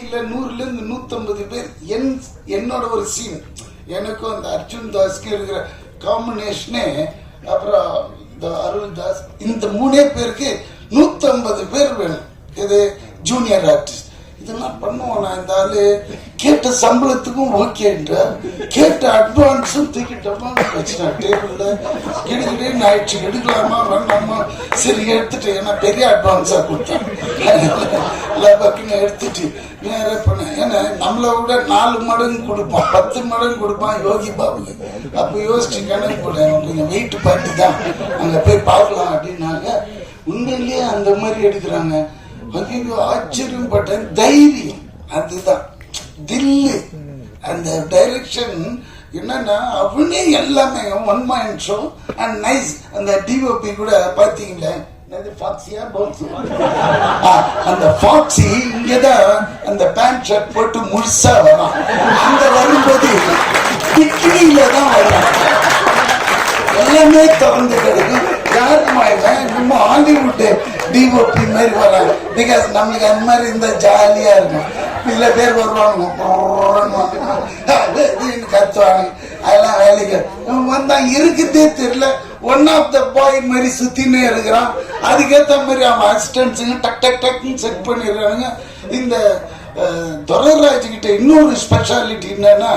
இல்ல 100ல இருந்து 150 பேர் என்னோட ஒரு சீன், எனக்கும் அந்த அர்ஜுன் தாஸ்க்கு இருக்கிற காம்பினேஷனே, அப்புறம் இந்த அருள் தாஸ், இந்த 3 பேருக்கு 150 பேர் வேணும். இது ஜூனியர் ஆர்டிஸ்ட். இதெல்லாம் பண்ணுவோம். நான் இந்த ஆளு கேட்ட சம்பளத்துக்கும் ஓகேன்ற, கேட்ட அட்வான்ஸும் தூக்கிட்டோமா வச்சுட்டேன் டேபிள்ல. கிடுக்கிட்டே ஆயிடுச்சு, எடுக்கலாமா வேண்டாமா, சரி எடுத்துட்டு, ஏன்னா பெரிய அட்வான்ஸா கொடுத்தேன், எடுத்துட்டு நேர பண்ணேன். ஏன்னா நம்மளை விட 4 மடங்கு கொடுப்பான், 10 மடங்கு கொடுப்பான் யோகி பாபுக்கு. அப்ப யோசிச்சு கணக்கு போட்டேன், கொஞ்சம் வெயிட் பார்த்து தான் அங்க போய் பார்க்கலாம் அப்படின்னாங்க. உண்மையிலேயே அந்த மாதிரி எடுக்கிறாங்க. ஐயோ ஆச்சரியம் பட்டேன். தைரியம், அதுதான் தில்லு. அந்த டைரக்ஷன் என்னன்னா அவனே எல்லாமே one mind show and nice. அந்த டிஓபி கூட பாத்தீங்களா, அந்த ஃபாக்ஸி இங்கதான் அந்த பேண்ட் ஷர்ட் போட்டு முழுசா வரும். அங்க வரும்போது பிக்னில தான் வரும், எல்லாமே திறந்து கிடக்கு. யாருமா இன்னும் ஹாலிவுட் டிஓபி மாதிரி வராங்க. பிகாஸ் நம்மளுக்கு அந்த மாதிரி இருந்தா ஜாலியா இருக்கும். சில பேர் வருவாங்க கத்துவாங்க, அதெல்லாம் வேலைக்கு வந்தா இருக்குதே தெரியல. ஒன் ஆஃப் த பாய் மாதிரி சுத்தினே இருக்கிறான். அதுக்கேற்ற மாதிரி அவன் அசிஸ்டன்ஸுங்க டக் டக் டக்குன்னு செட் பண்ணிடுறானுங்க. இந்த துரைராஜ் கிட்ட இன்னொரு ஸ்பெஷாலிட்டி என்னன்னா,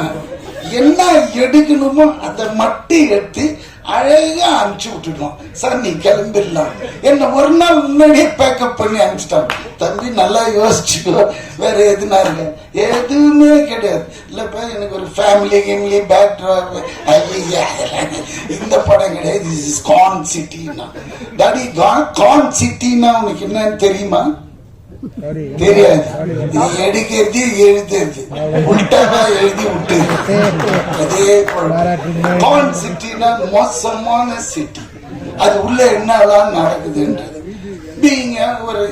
என்ன எடுக்கணுமோ அதை மட்டும் எடுத்து அழகா அனுப்பிச்சு விட்டுட்டோம். சார் நீ கிளம்பிடலாம், என்ன ஒரு நாள் முன்னாடியே பேக்கப் பண்ணி அனுப்பிச்சிட்டாங்க. தம்பி நல்லா யோசிச்சுக்கோ, வேற எதுனா இருக்க எதுவுமே கிடையாது. இல்லப்பா எனக்கு ஒரு ஃபேமிலி பேக்ட்ராப், இந்த படம் கிடையாது. திஸ் இஸ் கான் சிட்டின்னா. டாடி கான் சிட்டின்னா உனக்கு என்னன்னு தெரியுமா? தெரியாது. எடுக்கிறது எழுதுறது உல்டாவா எழுதி விட்டு. அதே போல சிட்டினா மோசமான சிட்டி. அது உள்ள என்னெல்லாம் நடக்குதுன்றது. நீங்க ஒரு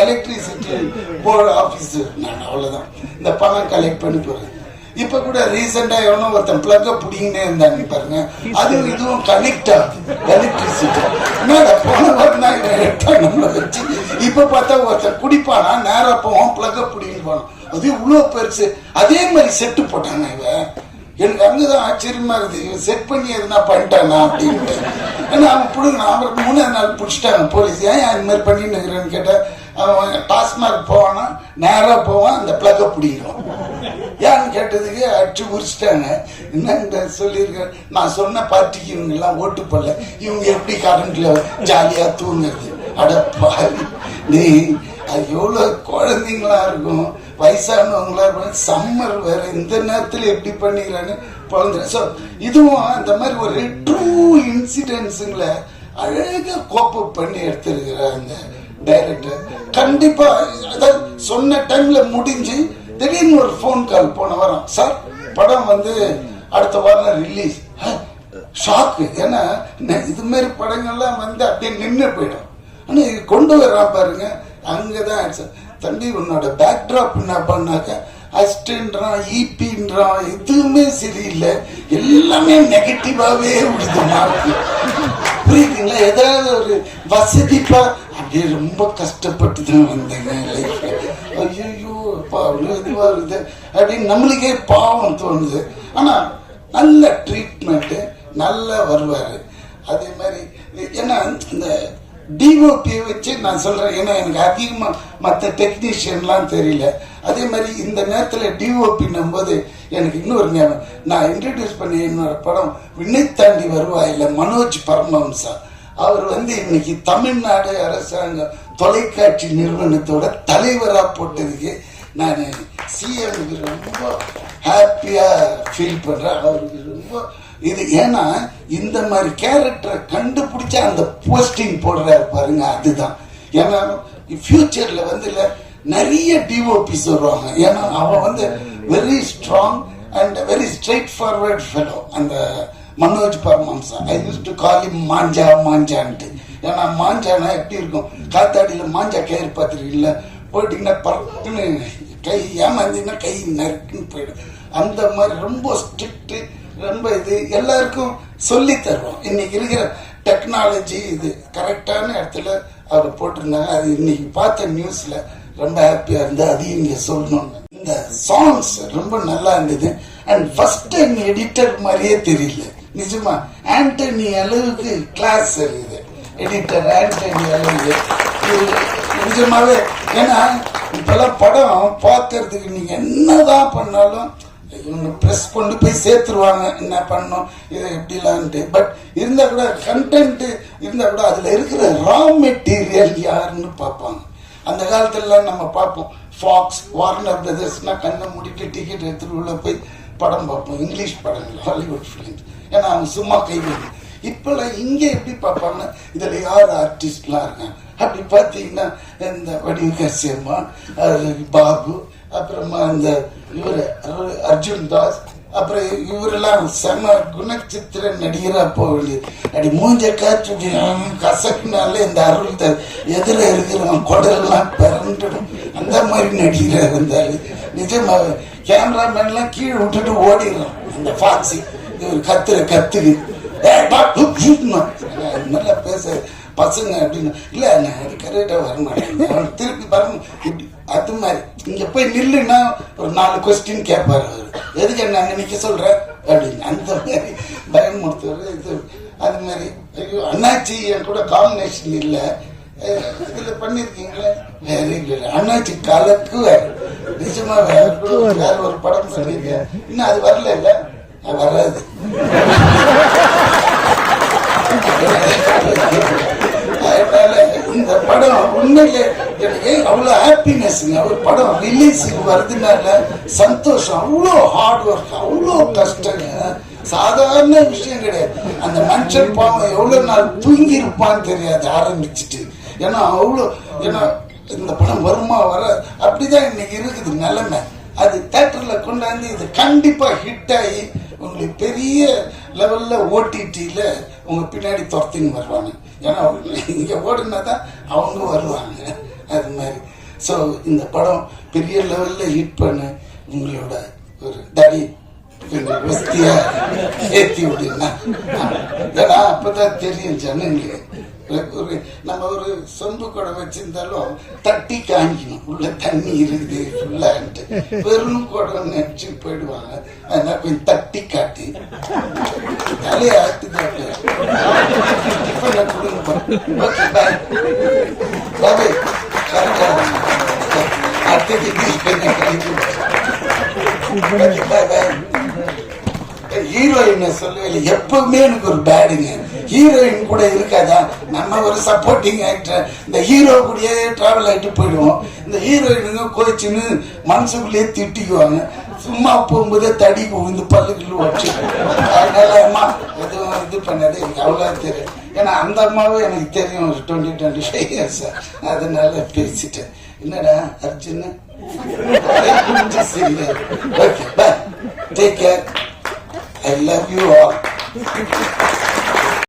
எலக்ட்ரிசிட்டி போர்டு ஆபீசர், நான் அவ்வளவுதான் இந்த பணம் கலெக்ட் பண்ணி போறேன். இப்ப கூட ரீசெண்டா எவனோ ஒருத்தன் பிளக்க புடிங்கன்னே இருந்தாங்க பாருங்க. அது இதுவும் கனெக்ட் ஆகுது எலக்ட்ரிசிட்டி. போன நம்மள வச்சு இப்ப பார்த்தா ஒருத்தன் குடிப்பானா, நேரா போவான் பிளக்க புடிங்கன்னு போனான். அது இவ்வளவு பெருசு. அதே மாதிரி செட்டு போட்டாங்க. இவன் எனக்கு அங்கதான் ஆச்சரியமா இருக்குது, இவன் செட் பண்ணி எதுனா பண்ணிட்டானா அப்படின்ட்டு. ஏன்னா அவன் பிடுங்க, அவருக்கு 3ஆவது நாள் பிடிச்சிட்டாங்க போலீஸ். ஏன் அது மாதிரி பண்ணின்னு இருக்கிறேன்னு கேட்டா, அவன் டாஸ்மார்க் போவானா, நேரா போவான், அந்த பிளக்க பிடிக்கும். ஏன்னு கேட்டதுக்கு அடிச்சு உரிச்சிட்டாங்க. என்ன சொல்லியிருக்க, நான் சொன்ன பார்ட்டிக்கு இவங்க எல்லாம் ஓட்டு போடல, இவங்க எப்படி கரண்ட்ல ஜாலியா தூங்குறது. அடப்பா நீ, அது எவ்வளவு குழந்தைங்களா இருக்கும், வயசானவங்களா இருக்கும். சம்மர் வேற, இந்த நேரத்துல எப்படி பண்ணிக்கிறான்னு குழந்தை. ஸோ இதுவும் அந்த மாதிரி ஒரு ட்ரூ இன்சிடென்ட்ஸுங்களை அழகா கோப்பப் பண்ணி எடுத்திருக்கிற அந்த டைரக்டர். கண்டிப்பா அதாவது சொன்ன டைம்ல முடிஞ்சு திடீர்னு ஒரு போன் கால் போன வாரம், சார் படம் வந்து அடுத்த வாரம் ரிலீஸ். ஷாக்கு. ஏன்னா இது மாதிரி படங்கள்லாம் வந்து அப்படியே நின்று போயிடும். ஆனா கொண்டு வர்றான் பாருங்க, அங்கதான் தம்பி உன்னோட பேக்ட்ராப் என்ன பண்ணாக்க அஸ்டன்றான், ஈபின்றான், எதுவுமே சரியில்லை, எல்லாமே நெகட்டிவாவே விடுது மார்க்கு. புரியுதுங்களா? ஏதாவது ஒரு வசதிப்பா அப்படியே ரொம்ப கஷ்டப்பட்டு தான் வந்தேங்க லைஃப்ல. ஐயோ அவ்வளவு இதுவா இருக்குது அப்படின்னு நம்மளுக்கே பாவம் தோணுது. ஆனா நல்ல ட்ரீட்மெண்ட், நல்லா வருவாரு. அதே மாதிரி ஏன்னா இந்த டிஓபியை வச்சு நான் சொல்றேன், ஏன்னா எனக்கு அதிகமா மற்ற டெக்னீஷியன்லாம் தெரியல. அதே மாதிரி இந்த நேரத்தில் டிஓபின்னும் போது எனக்கு இன்னொரு ஞாபகம், நான் இன்ட்ரடியூஸ் பண்ணி என்னோட படம் விண்ணை தாண்டி வருவாயில்ல, மனோஜ் பரமஹம்சா. அவர் வந்து இன்னைக்கு தமிழ்நாடு அரசாங்க தொலைக்காட்சி நிறுவனத்தோட தலைவரா போட்டதுக்கு நான் சிஎம்க்கு ரொம்ப ஹாப்பியா ஃபீல் பண்றேன். அவருக்கு ரொம்ப இது, ஏன்னா இந்த மாதிரி கேரக்டரை கண்டுபிடிச்ச அந்த போஸ்டிங் போடுறாரு பாருங்க, அதுதான். ஏன்னா ஃபியூச்சர்ல வந்து நிறைய டிஓபிஸ் வருவாங்க. ஏன்னா அவன் வந்து very strong and very straight forward fellow. அந்த மனோஜ் பரமஹம்சா, ஐ யூஸ் டு கால் ஹிம் மாஞ்சான்ட்டு. ஏன்னா மாஞ்சானா எப்படி இருக்கும், காத்தாடியில மாஞ்சா கயிறு பார்த்துருக்கீங்களா, போயிட்டீங்கன்னா பறக்குன்னு கை ஏமாந்தீங்கன்னா கை நறுக்குன்னு போயிடும். அந்த மாதிரி ரொம்ப ஸ்ட்ரிக்ட், ரொம்ப இது எல்லாருக்கும் சொல்லி தருவோம். இன்னைக்கு இருக்கிற டெக்னாலஜி இது கரெக்டான இடத்துல அவர் போட்டிருந்தாங்க. அது இன்னைக்கு பார்த்த நியூஸ்ல ரொம்ப ஹாப்பியா இருந்தா அதையும் இங்க சொல்லணும். இந்த சாங்ஸ் ரொம்ப நல்லா இருந்தது. அண்ட் ஃபர்ஸ்ட் டைம் எடிட்டர் மாதிரியே தெரியல நிஜமா. ஆண்டனி அளவுக்கு கிளாஸ் இருக்குது எடிட்டர் ஆண்டனி அளவுக்கு நிஜமாவே. ஏன்னா இப்பெல்லாம் படம் பார்க்கறதுக்கு நீங்க என்னதான் பண்ணாலும் ப்ரெஸ் கொண்டு போய் சேர்த்துருவாங்க, என்ன பண்ணோம் இதை எப்படிலான்ட்டு. பட் இருந்தா கூட கண்டென்ட் இருந்தா கூட அதுல இருக்கிற ரா மெட்டீரியல் யாருன்னு பார்ப்பாங்க. அந்த காலத்துல நம்ம பார்ப்போம் ஃபாக்ஸ் வார்னர் பிரதர்ஸ்னா கண்ணை முடிட்டு டிக்கெட் எடுத்துட்டு உள்ள போய் படம் பார்ப்போம், இங்கிலீஷ் படங்கள் ஹாலிவுட் ஃபிலிம்ஸ். ஏன்னா அவங்க சும்மா கைவிடு. இப்பெல்லாம் இங்க எப்படி பார்ப்பாங்கன்னா இதுல யார் ஆர்டிஸ்ட்லாம் இருக்காங்க அப்படி பார்த்தீங்கன்னா இந்த வடிவகசியம்மா, பாபு, அப்புறமா இந்த இவரு அர்ஜுன் தாஸ், அப்புறம் இவரெல்லாம் செம குணச்சித்திர நடிகரா போக அப்படி மூஞ்ச காற்று கசக்குனால இந்த அருள் எதிர இருக்கிறவன் குடல்லாம் பிறந்துடும். அந்த மாதிரி நடிகராக இருந்தாரு நிஜமாக. கேமராமேன்லாம் கீழே விட்டுட்டு ஓடிடுறான். அந்த ஃபாக்ஸி இவர் கத்துக்கு நல்லா பேச பசங்க அப்படின்னு இல்ல நான் கரெக்டா வரமாட்டேன் திருப்பி வரணும் இப்படி. அது மாதிரி இங்க போய் நில்லுன்னா ஒரு 4 கொஸ்டின் கேட்பாரு அவரு, எதுக்கு என்ன அங்க நிக்க சொல்ற அப்படின்னு. அந்த மாதிரி பயமுறுத்துவாரு. இது அது மாதிரி. ஐயோ அண்ணாச்சி என் கூட காம்பினேஷன் இல்ல இதுல பண்ணிருக்கீங்களே வெரி குட். அண்ணாச்சி கலக்குவார் நிஜமா. வேற ஒரு படம் பண்ணிருக்கேன், இன்னும் அது வரல இல்ல வராது. இந்த படம் உண்மையிலே எனக்கு அவ்வளவு ஹாப்பினஸ்ங்க. ஒரு படம் ரிலீஸுக்கு வருதுனால சந்தோஷம். அவ்வளோ ஹார்ட் ஒர்க், அவ்வளோ கஷ்டங்க, சாதாரண விஷயம் கிடையாது. அந்த மனுஷன் பாவம் எவ்வளவு நாள் தூங்கி இருப்பான்னு தெரியாது ஆரம்பிச்சுட்டு. ஏன்னா அவ்வளோ, ஏன்னா இந்த படம் வருமா வர அப்படிதான் இன்னைக்கு இருக்குது நிலைமை. அது தியேட்டர்ல கொண்டாந்து இது கண்டிப்பா ஹிட் ஆகி உங்களுக்கு பெரிய லெவல்ல ஓடிடியில உங்க பின்னாடி துரத்தின்னு வருவாங்க. ஏன்னா இங்க ஓடுனா தான் அவங்க வருவாங்க. அது மாதிரி. ஸோ இந்த படம் பெரிய லெவல்ல ஹிட் பண்ண உங்களோட ஒரு தடி வசதியா ஏற்றி விடுனா. ஏன்னா அப்பதான் தெரியும் ஜனங்களுக்கு. ஒரு நம்ம ஒரு சொம்பு குடம் வச்சிருந்தாலும் தட்டி காமிக்கணும் உள்ள தண்ணி இருக்குது ஃபுல்லான்ட்டு. வெறும் குடம் நினைச்சு போயிடுவாங்க. அதனால கொஞ்சம் தட்டி காட்டி தலையை ஆட்டு காட்டு கொடுங்க. ஓகே பாய் பாபு கரெக்டாக ஹீரோயினை சொல்லவே எப்பவுமே எனக்கு ஒரு பேடுங்க. ஹீரோயின் கூட இருக்காதா, நம்ம ஒரு சப்போர்ட்டிங் ஆக்டர். இந்த ஹீரோ கூடயே டிராவல் ஆகிட்டு போயிடுவோம். இந்த ஹீரோயினுங்க கோச்சின்னு மனசுக்குள்ளேயே திட்டிக்குவாங்க. சும்மா போகும்போதே தடி இந்த பல்லுக்குள்ள வச்சு. அதனால அம்மா எதுவும் இது பண்ணது எனக்கு அவ்வளோ தெரியும். ஏன்னா அந்த அம்மாவும் எனக்கு தெரியும் ஒரு 20-25 இயர்ஸ். அதனால பேசிட்டேன். என்னடா அர்ஜுன் சரி okay bye take care. I love you all.